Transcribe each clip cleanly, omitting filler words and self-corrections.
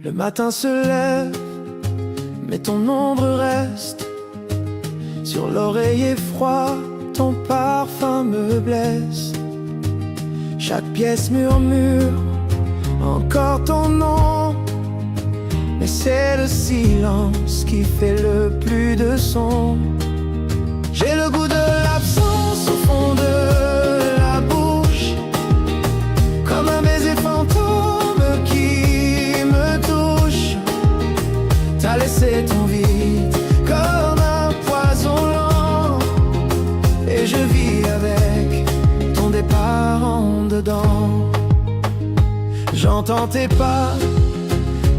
Le matin se lève, mais ton ombre reste. Sur l'oreiller froid, ton parfum me blesse. Chaque pièce murmure encore ton nom, mais c'est le silence qui fait le plus de son. J'ai le goût de l'absence au fond de la bouche, comme un baiser fantôme qui me touche. T'as laissé ton vide comme un poison lent, et je vis avec ton départ en dedans. J'entends tes pas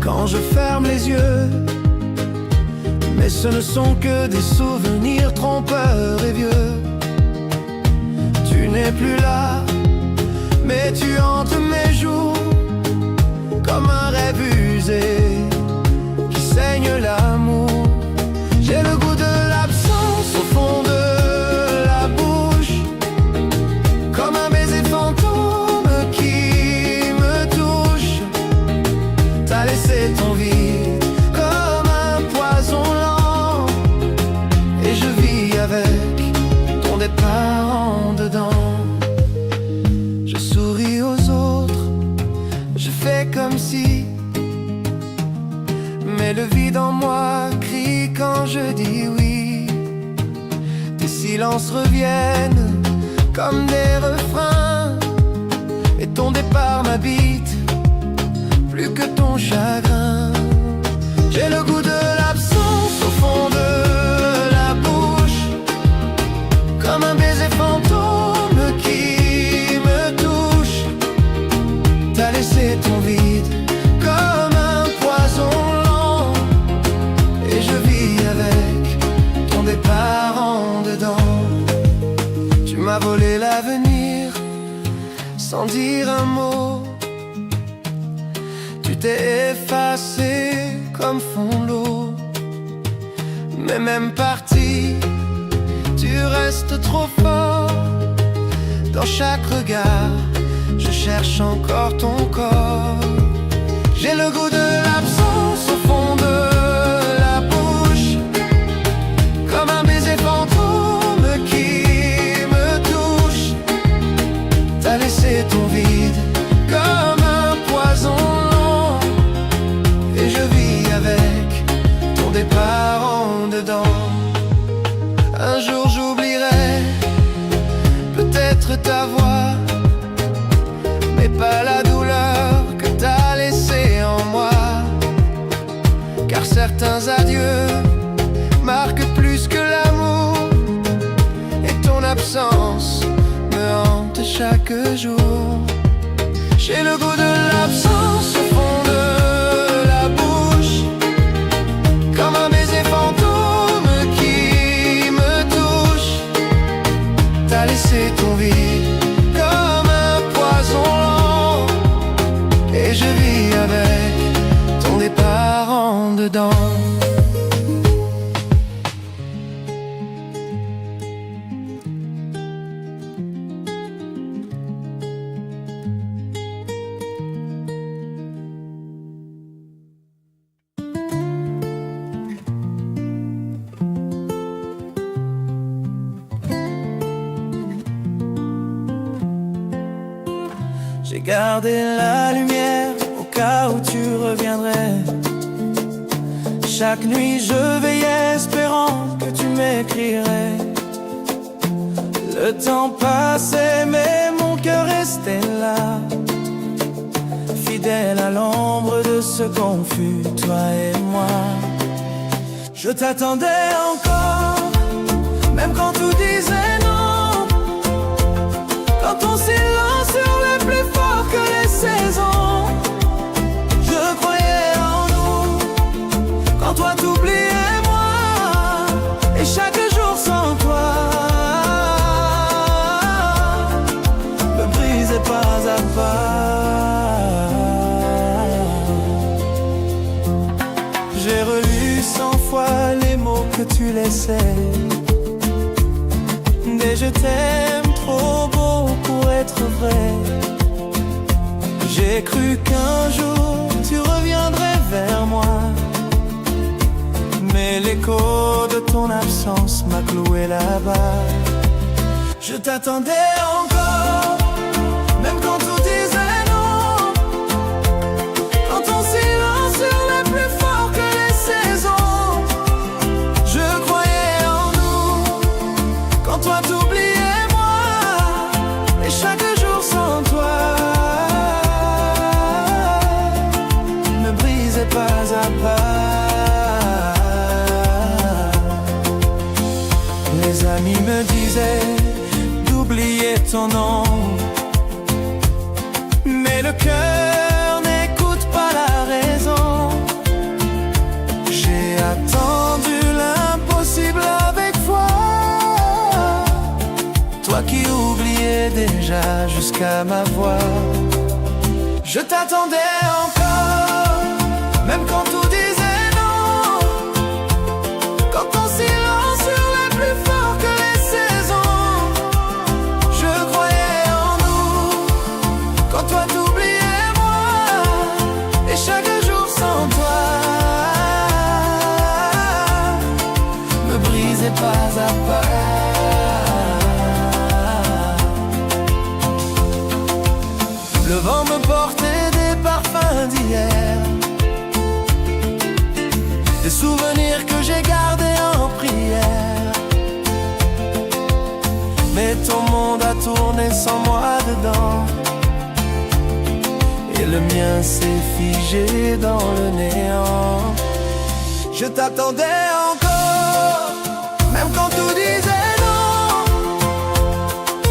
quand je ferme les yeux, mais ce ne sont que des souvenirs trompeurs et vieux. Tu n'es plus là, mais tu hantes mes jours comme un rêve usé qui saigne l'amour. J'ai le goût de l'absence au fond de la bouche, comme un baiser fantôme qui me touche. T'as laissé ton vide comme un poison lent, et je vis avec ton départ en dedans. Je souris aux autres, je fais comme si, mais le vide en moi crie quand je dis oui. Tes silences reviennent comme des refrains, et ton départ m'habite plus que ton chagrin. J'ai le goût de l'absence au fond de la bouche, comme un baiser fantôme qui me touche. T'as laissé ton vide comme un poison lent, et je vis avec ton départ en dedans. Tu m'as volé l'avenir sans dire un mot. Tu t'es effacé comme fond l'eau, mais même parti, tu restes trop fort. Dans chaque regard, je cherche encore ton corps. J'ai le goût de l'absence au fond de la bouche, comme un baiser fantôme qui me touche. T'as laissé ton vide comme un poison lent, et je vis avec ton départ en dedans. Un jour j'oublierai peut-être ta voix, mais pas la douleur que t'as laissée en moi. Car certains adieux marquent plus que l'amour, et ton absence me hante chaque jour. J'ai le goût de l'absence au fond de la bouche, comme un baiser fantôme qui me touche. T'as laissé ton vide comme un poison lent, et je vis avec ton départ en dedans. J'ai gardé la lumière au cas où tu reviendrais. Chaque nuit je veillais espérant que tu m'écrirais. Le temps passait mais mon cœur restait là, fidèle à l'ombre de ce qu'on fut, toi et moi. Je t'attendais encore, même quand tout disait non, quand ton silence hurlait plus fort que les saisons. Je croyais en nous, quand toi t'oubliais moi, et chaque jour sans toi me brisait pas à pas. J'ai relu 100 fois les mots que tu laissais, des je t'aime trop beau pour être vrai. J'ai cru qu'un jour tu reviendrais vers moi. Mais l'écho de ton absence m'a cloué là-bas. Je t'attendais encore, même quand tout disait non. Quand ton silence hurlait plus fort que les saisons. Je croyais en nous, quand toi t'oubliais moi. Et chaque jour sans toi me brisait pas à pas. Les amis me disaient d'oublier ton nom, mais le cœur n'écoute pas la raison. J'ai attendu l'impossible avec foi, toi qui oubliais déjà jusqu'à ma voix. Je t'attendais encore, même quand tout disait non. Quand ton silence hurlait plus fort que les saisons. Je croyais en nous, quand toi t'oubliais moi. Et chaque jour sans toi me brisait pas à pas. Le vent me portait des parfums d'hier, des souvenirs que j'ai gardés en prière. Mais ton monde a tourné sans moi dedans, et le mien s'est figé dans le néant. Je t'attendais encore, même quand tout disait non.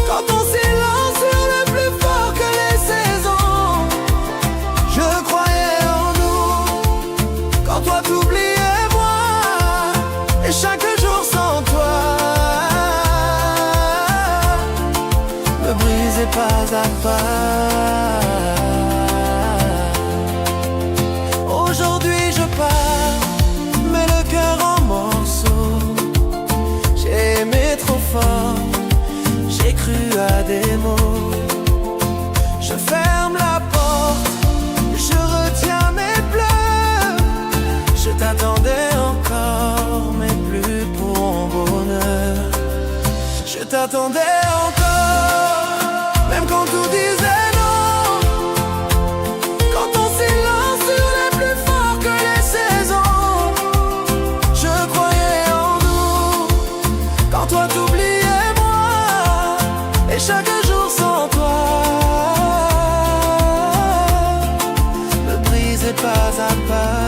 Quand ton silence hurlait plus fort que les saisons. Je croyais en nous, quand toi t'oubliais moi. Et chaque jour sans toi me brisait pas à pas. Aujourd'hui je pars, mais le cœur en morceaux. J'ai aimé trop fort, j'ai cru à des mots. Je ferme la porte, je retiens mes pleurs. Je t'attendais encore, mais plus pour mon bonheur. Je t'attendais encore, même quand tout disait non. Quand ton silence hurlait plus fort que les saisons. Je croyais en nous, quand toi t'oubliais moi. Et chaque jour sans toi me brisait pas à pas.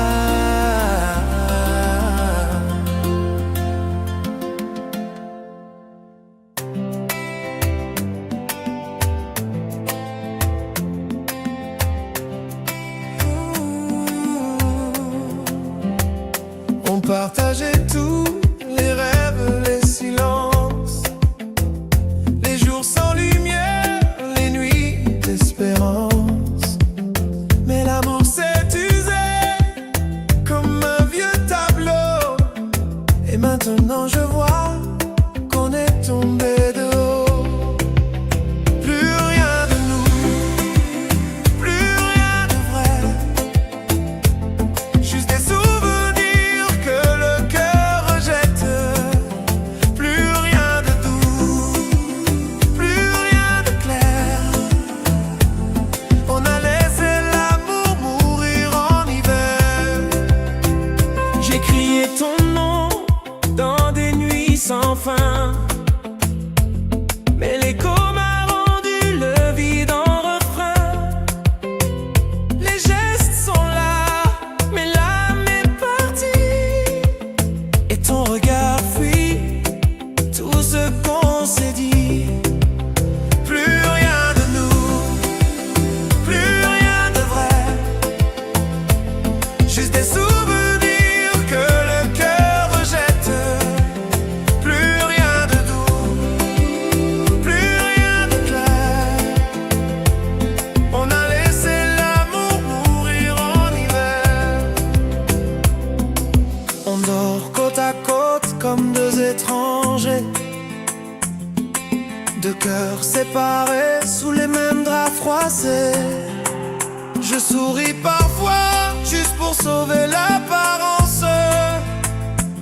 On partageait tout, les rêves, les silences, les jours sans lumière, les nuits d'espérance. Mais l'amour s'est usé comme un vieux tableau. Et maintenant je vois qu'on est tombé de haut. Plus rien de nous, plus rien de vrai. Juste des souvenirs que le cœur rejette. Plus rien de doux, plus rien de clair. On a laissé l'amour mourir en hiver. J'ai crié ton nom dans des nuits sans fin, mais l'écho m'a rendu le vide en refrain. Les gestes sont là, mais l'âme est partie. Et ton regard fuit tout ce qu'on s'est dit. Plus rien de nous, plus rien de vrai. Juste des souvenirs que le cœur rejette. Plus rien de doux, plus rien de clair. On a laissé l'amour mourir en hiver. On dort côte à côte comme deux étrangers, deux cœurs séparés sous les mêmes draps froissés. Je souris parfois juste pour sauver l'apparence,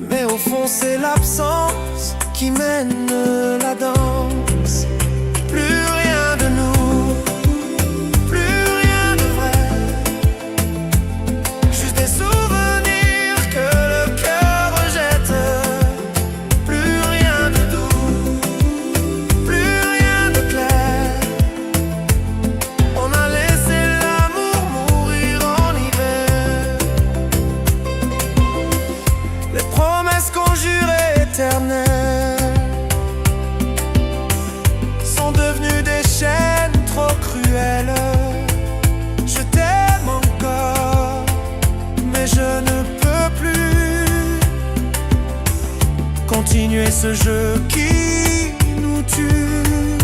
mais au fond c'est l'absence qui mène la danse. Plus rien de nous, plus rien de vrai, juste des souvenirs que le cœur rejette. Plus rien de doux, plus rien de clair. On a laissé l'amour mourir en hiver. Les promesses conjurées éternelles sont devenues des chaînes trop cruelles. Je t'aime encore, mais je ne peux plus continuer ce jeu qui nous tue.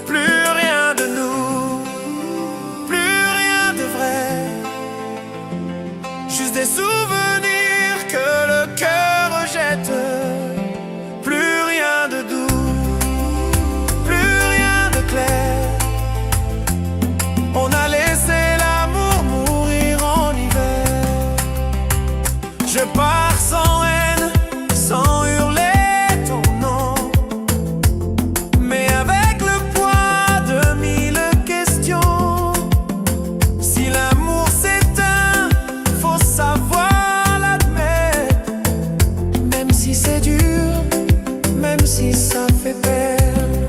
Plus rien de nous, plus rien de vrai, juste des souvenirs que le cœur rejette. Plus rien de doux, plus rien de clair. On a laissé l'amour mourir en hiver. Je pars sans haine, sans hurler ton nom, mais avec le poids de mille questions. Si l'amour s'éteint, faut savoir l'admettre, même si c'est dur, même si ça fait peine.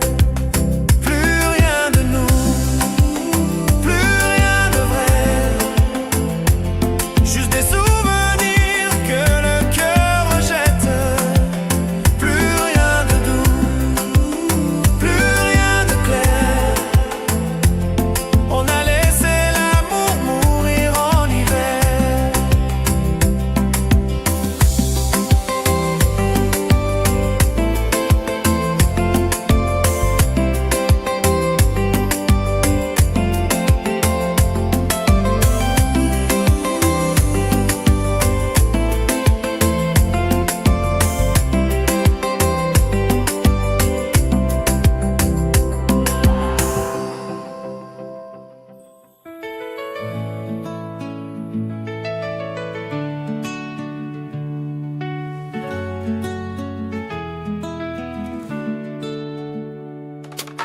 Plus rien de nous, plus rien de vrai, juste des souvenirs que le cœur rejette. Plus rien de doux, plus rien de clair. On a laissé l'amour mourir en hiver.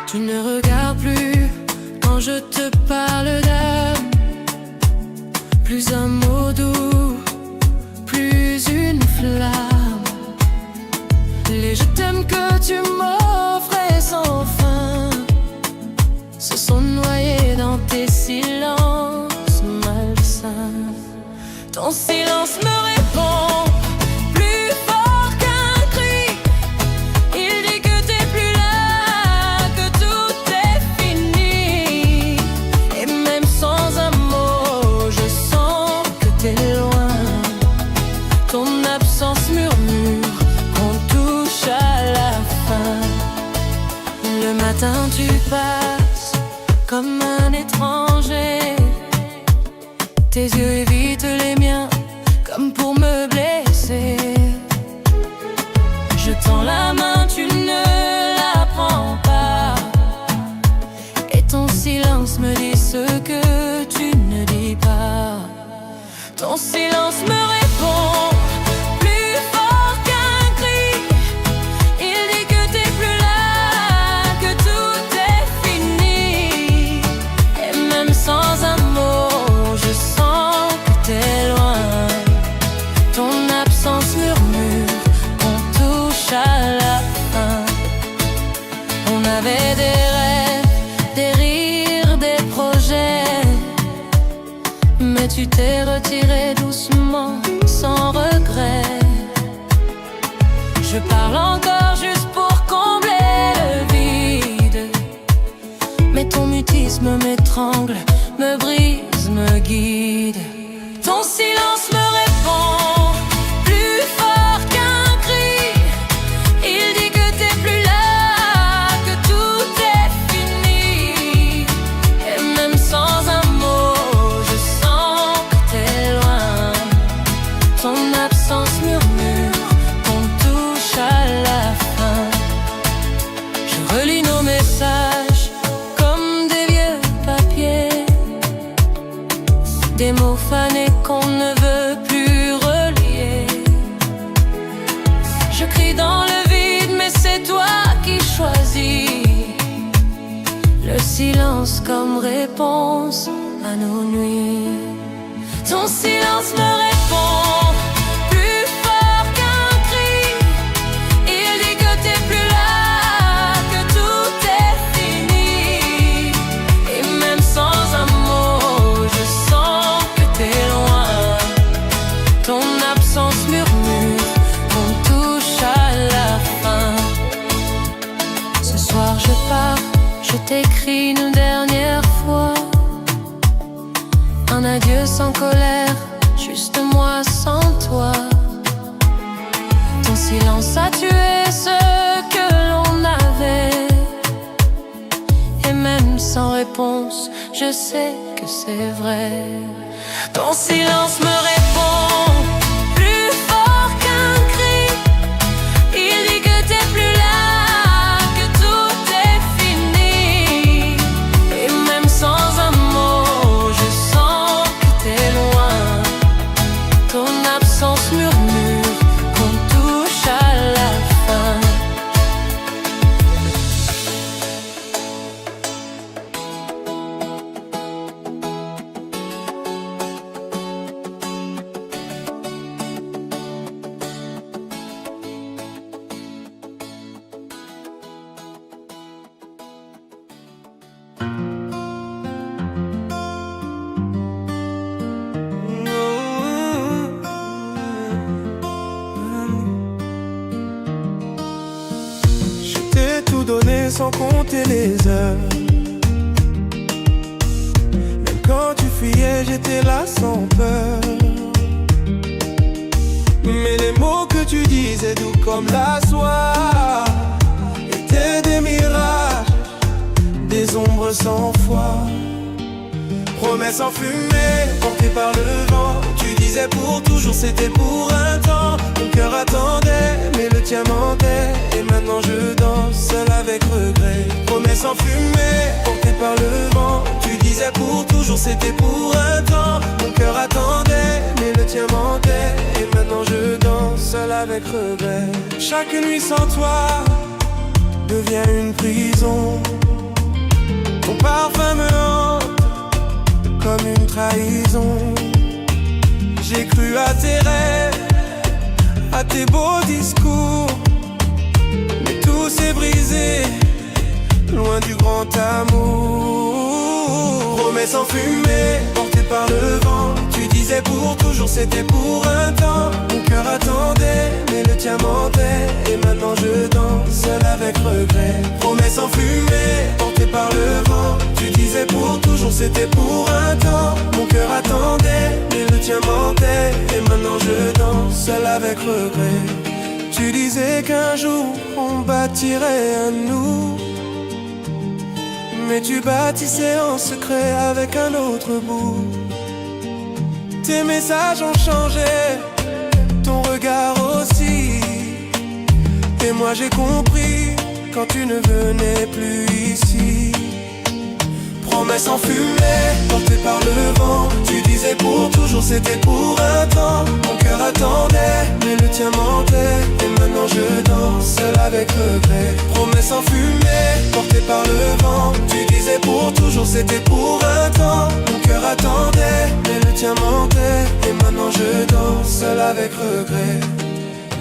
Tu ne regardes plus quand je te parle d'âme, plus un mot doux, plus une flamme. Les je t'aime que tu m'offrais sans fin se sont noyés dans tes silences malsains. Ton silence me répond plus fort qu'un cri. Il dit que t'es plus là, que tout est fini. Et même sans un mot, je sens que t'es loin. Ton absence murmure qu'on touche à la fin. Le matin tu passes comme un étranger. Tes yeux évitent les miens comme pour me blesser. Je tends la main, tu ne la prends pas. Et ton silence me dit ce que tu ne dis pas. Ton silence me répond plus fort qu'un cri. Il dit que t'es plus là, que tout est fini. Et même sans un mot, je sens que t'es loin. Ton absence murmure qu'on touche à la fin. On avait des rêves, des rires, des projets, mais tu t'es retiré doucement, sans regret. Je parle encore juste pour combler le vide, mais ton mutisme m'étrangle, me brise, me guide. Ton silence me répond plus fort qu'un cri. Il dit que t'es plus là, que tout est fini. Et même sans un mot, je sens que t'es loin. Ton absence murmure qu'on touche à la fin. Je relis nos messages comme des vieux papiers. Je crie dans le vide, mais c'est toi qui choisis le silence comme réponse à nos nuits. Ton silence me répond plus fort qu'un cri. Il dit que t'es plus là, que tout est fini. Et même sans un mot, je sens que t'es loin. Ton absence murmure qu'on touche à la fin. Ce soir je pars, je t'écris une dernière fois. Un adieu sans colère, juste moi sans toi. Ton silence a tué ce que l'on avait. Et même sans réponse, je sais que c'est vrai. Ton silence me répond plus fort qu'un cri. Il dit que t'es plus là, que tout est fini. Et même sans un mot, je sens que t'es loin. Ton absence murmure qu'on touche à la fin. Donner sans compter les heures. Même quand tu fuyais, j'étais là sans peur. Mais les mots que tu disais doux comme la soie étaient des mirages, des ombres sans foi. Promesses enfumées, portées par le vent. Tu disais pour toujours, c'était pour un temps. Mon cœur attendait, mais le tien mentait. Et maintenant je danse, seul avec regret. Promesses enfumées, portées par le vent. Tu disais pour toujours, c'était pour un temps. Mon cœur attendait, mais le tien mentait. Et maintenant je danse, seul avec regret. Chaque nuit sans toi devient une prison. Ton parfum me hante comme une trahison. J'ai cru à tes rêves, à tes beaux discours, mais tout s'est brisé, loin du grand amour. Promesses enfumées, portées par le vent. Tu disais pour toujours, c'était pour un temps. Mon cœur attendait, mais le tien mentait. Et maintenant je danse, seul avec regret. Promesses enfumées, portées par le vent. Tu disais pour toujours, c'était pour un temps. Mon cœur attendait, mais le tien mentait. Et maintenant je danse, seul avec regret. Tu disais qu'un jour on bâtirait à nous, mais tu bâtissais en secret avec un autre bout. Tes messages ont changé, ton regard aussi. Et moi j'ai compris quand tu ne venais plus ici. Promesses enfumées, portées par le vent. Tu disais pour toujours, c'était pour un temps. Mon cœur attendait, mais le tien mentait. Et maintenant je danse, seul avec regret. Promesses enfumées, portées par le vent. Tu disais pour toujours, c'était pour un temps. Mon cœur attendait, mais le tien mentait. Et maintenant je danse, seul avec regret.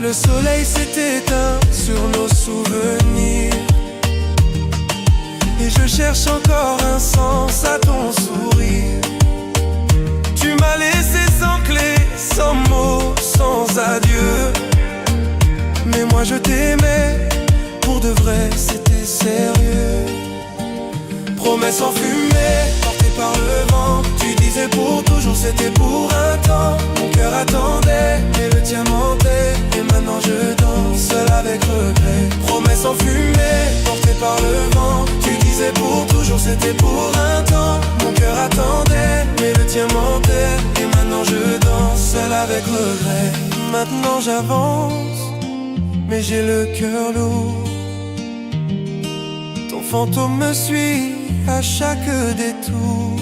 Le soleil s'est éteint sur nos souvenirs, et je cherche encore un sens à ton sourire. Tu m'as laissé sans clé, sans mots, sans adieu. Mais moi je t'aimais, pour de vrai c'était sérieux. Promesses enfumées, portées par le vent. Tu disais pour toujours, c'était pour un temps. Mon cœur attendait, mais le tien mentait. Et maintenant je danse, seul avec regret. Promesses enfumées, portées par le vent. Tu disais pour toujours, c'était pour un temps. Mon cœur attendait, mais le tien mentait. Et maintenant je danse, seul avec regret. Maintenant j'avance, mais j'ai le cœur lourd. Ton fantôme me suit à chaque détour.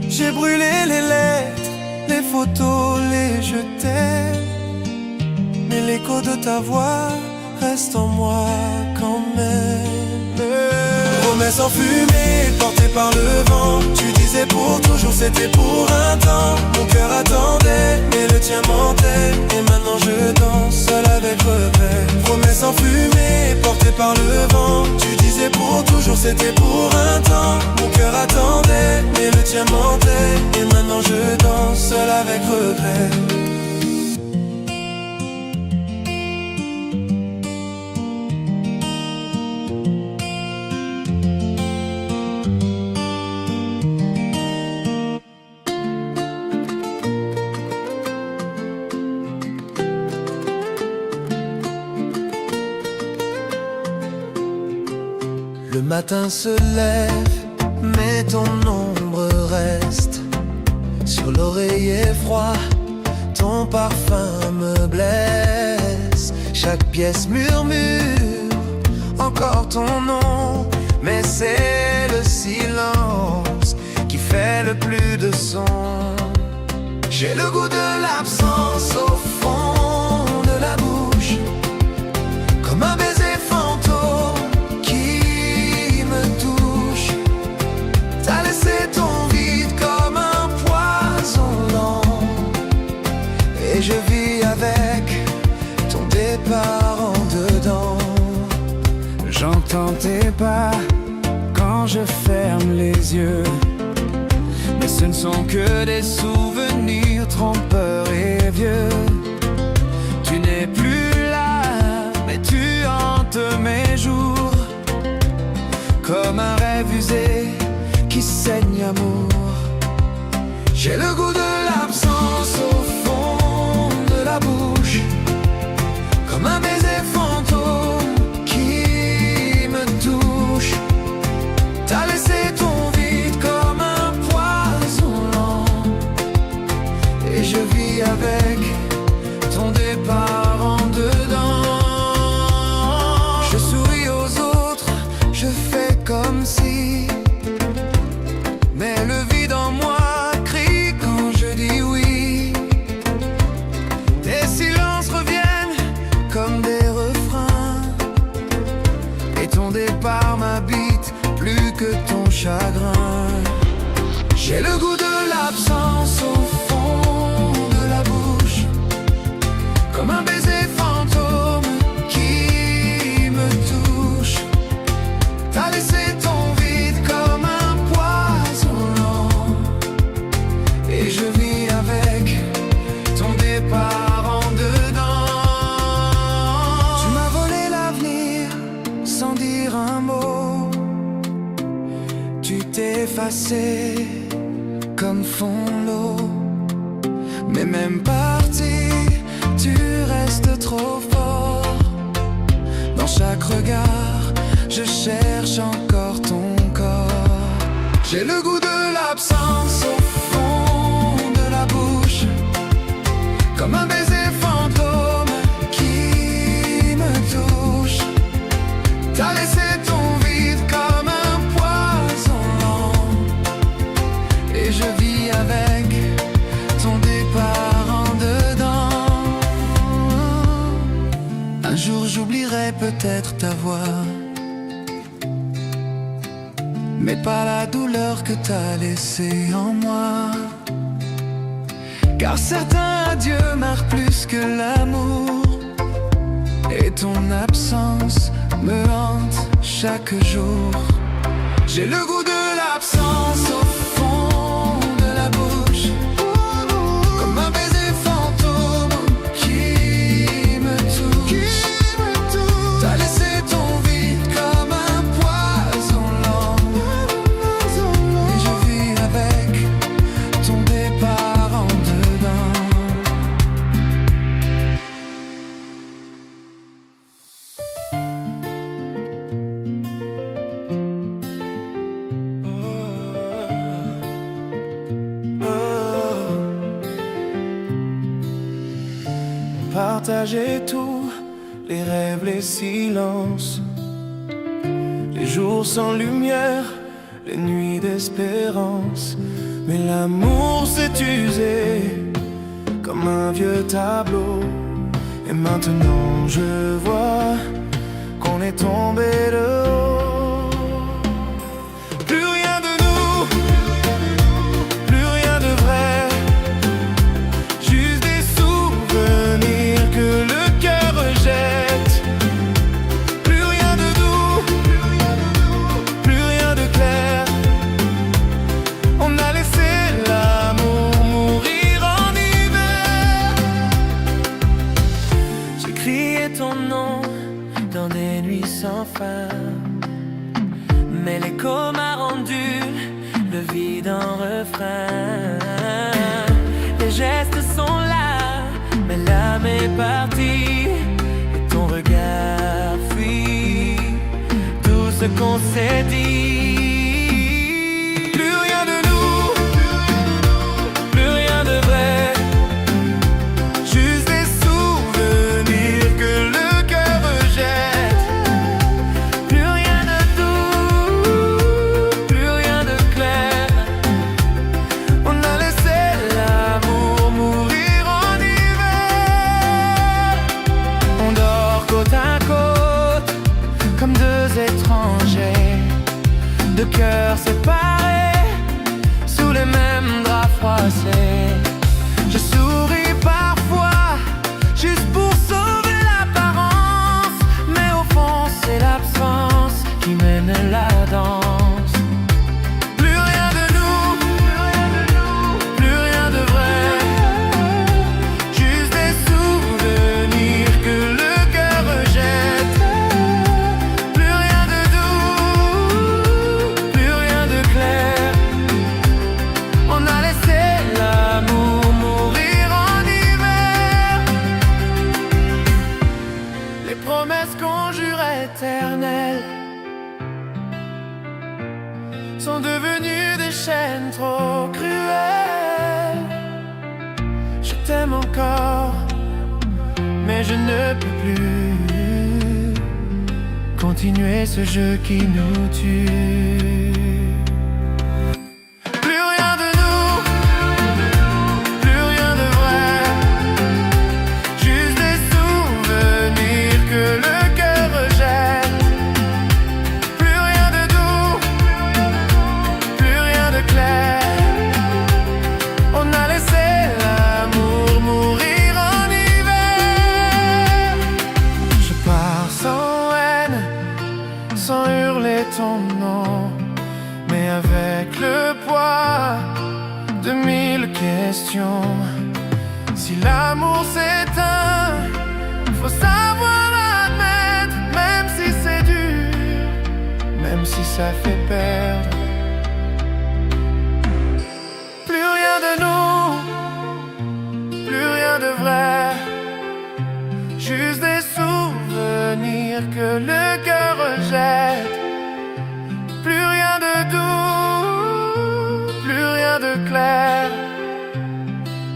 J'ai brûlé les lettres, les photos, les je t'aime, mais l'écho de ta voix reste en moi quand même. Promesse enfumée, portée par le vent. Tu disais pour toujours, c'était pour un temps. Mon cœur attendait, mais le tien mentait. Et maintenant je danse seul avec regret. Promesse enfumée, portée par le vent. Tu disais pour toujours, c'était pour un temps. Mon cœur attendait, mais le tien mentait. Et maintenant je danse seul avec regret. Le matin se lève, mais ton ombre reste sur l'oreiller froid, ton parfum me blesse. Chaque pièce murmure encore ton nom, mais c'est le silence qui fait le plus de son. J'ai le goût de l'absence au fond de la bouche, comme un baiser fantôme qui me touche. T'as laissé ton vide comme un poison lent, et je vis avec ton départ en dedans. J'entends tes pas quand je ferme les yeux, mais ce ne sont que des souvenirs trompeurs et vieux. Tu n'es plus là, mais tu hantes mes jours, comme un rêve usé qui saigne amour. J'ai le goût de l'absence au fond de la bouche, comme un baiser fantôme qui me touche. T'as laissé ton vide comme un poison lent, et je vis avec ton départ en dedans. Je souris aux autres, je fais comme si, mais le vide en moi crie quand je dis oui. Tes silences reviennent comme des refrains, et ton départ m'habite plus que ton chagrin. J'ai le goût de l'absence au fond de la bouche, comme un baiser fantôme qui me touche. T'as laissé ton vide comme un poison lent, et je vis avec ton départ en dedans. Tu m'as volé l'avenir sans dire un mot. Tu t'es effacé comme fond l'eau, mais même parti, tu restes trop fort. Dans chaque regard, je cherche encore ton corps. J'ai le goût de l'absence au fond de la bouche, comme un baiser fantôme qui me touche. T'as laissé ton vide comme un poison lent, et je vis avec ton départ en dedans. Un jour j'oublierai peut-être ta voix, mais pas la douleur que t'as laissée en moi. Car certains adieux marquent plus que l'amour, et ton absence me hante chaque jour. J'ai le goût de l'absence au fond de la bouche, comme un baiser fantôme qui me touche. T'as laissé ton vide comme un poison lent, et je vis avec ton départ en dedans. Partager tout, les rêves, les silences, les jours sans lumière, les nuits d'espérance. Mais l'amour s'est usé comme un vieux tableau Et maintenant je vois qu'on est tombé de haut. Plus rien de nous, plus rien de vrai, juste des souvenirs que le cœur rejette. Plus rien de doux, plus rien de clair. On a laissé l'amour mourir en hiver. J'ai crié ton nom dans des nuits sans fin, mais l'écho m'a rendu le vide en refrain. Les gestes sont là, mais l'âme est partie, et ton regard fuit tout ce qu'on s'est dit. Plus rien de nous, plus rien de vrai, juste des souvenirs que le cœur rejette. Plus rien de doux, plus rien de clair. On a laissé l'amour mourir en hiver. On dort côte à côte comme deux étrangers, deux cœurs séparés sous les mêmes draps froissés. Je souris parfois juste pour sauver l'apparence, mais au fond c'est l'absence qui mène la danse. Plus rien de nous, plus rien de vrai, juste des souvenirs que le cœur rejette. Plus rien de doux, plus rien de clair. On a laissé l'amour mourir en hiver. Les promesses qu'on jurait éternelles sont devenues des chaînes trop cruelles. Je t'aime encore, mais je ne peux plus continuer ce jeu qui nous tue. Plus rien de nous, plus rien de vrai, juste des souvenirs que le cœur rejette. Plus rien de doux, plus rien de clair. On a laissé l'amour mourir en hiver. Je pars sans haine, sans hurler ton nom, mais avec le poids de 1000 questions. Si l'amour s'éteint, faut savoir l'admettre, même si c'est dur, même si ça fait perdre. Plus rien de nous, plus rien de vrai, juste des souvenirs que le cœur rejette. Plus rien de doux, plus rien de clair.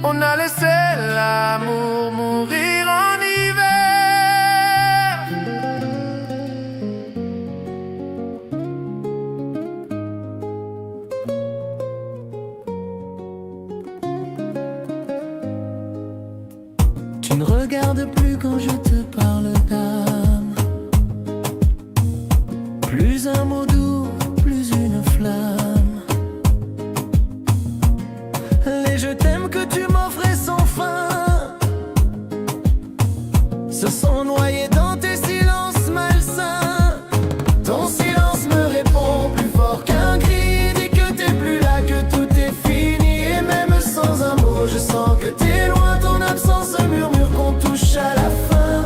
On a laissé l'amour mourir en hiver. Tu ne regardes plus quand je te parle d'âme, plus un mot doux, plus une flamme. Les je t'aime que tu m'offrais sans fin se sont noyés dans tes silences malsains. Ton silence me répond plus fort qu'un cri, dit que t'es plus là, que tout est fini. Et même sans un mot, je sens que t'es loin, ton absence murmure qu'on touche à la fin.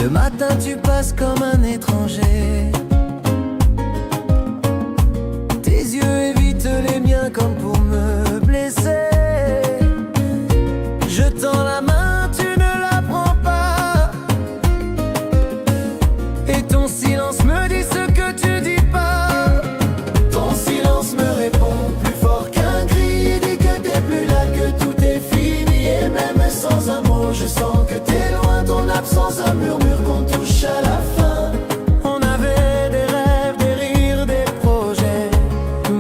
Le matin tu passes comme un étranger, tes yeux évitent les miens comme pour me blesser. Je tends la main, tu ne la prends pas, et ton silence me dit ce que tu dis pas. Ton silence me répond plus fort qu'un cri, dit que t'es plus là, que tout est fini. Et même sans un mot, je sens que t'es loin, ton absence un murmure qu'on touche à la fin. On avait des rêves, des rires, des projets,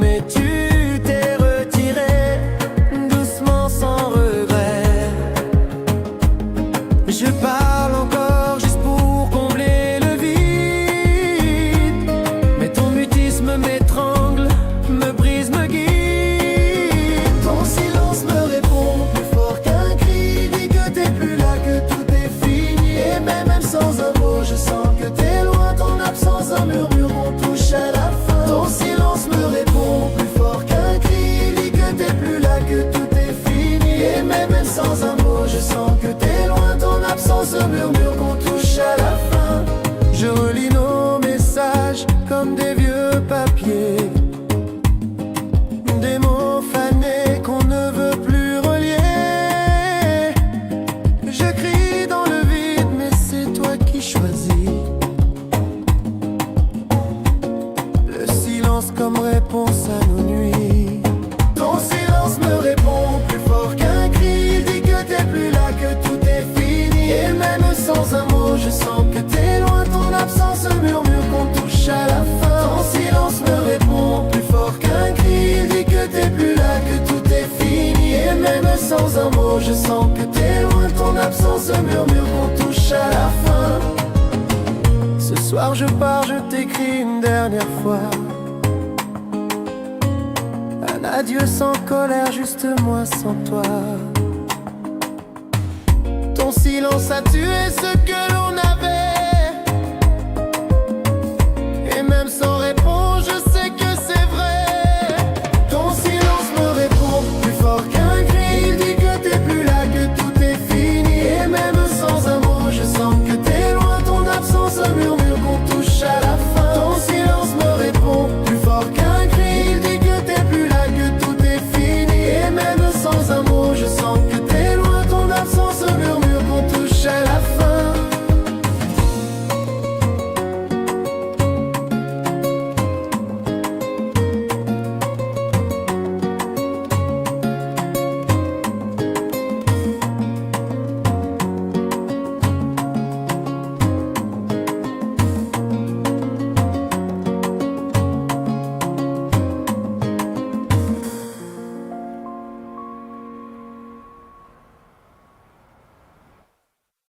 mais tu t'es retiré doucement sans regret. se murmure qu'on touche à la fin. Je relis nos messages comme des vieux papiers, des mots fanés qu'on ne veut plus relier. Je crie dans le vide, mais c'est toi qui choisis. Le silence comme réponse à nos nuits. Ton silence me répond plus fort qu'un cri. Il dit que t'es plus là, que tout est fini. Et même sans un mot, je sens que t'es loin. Ton absence murmure qu'on touche à la fin. Ton silence me répond plus fort qu'un cri. Il dit que t'es plus là, que tout est fini. Et même sans un mot, je sens que t'es loin. Ton absence murmure qu'on touche à la fin. Ce soir je pars, je t'écris une dernière fois. Un adieu sans colère, juste moi sans toi. Ton silence a tué ce que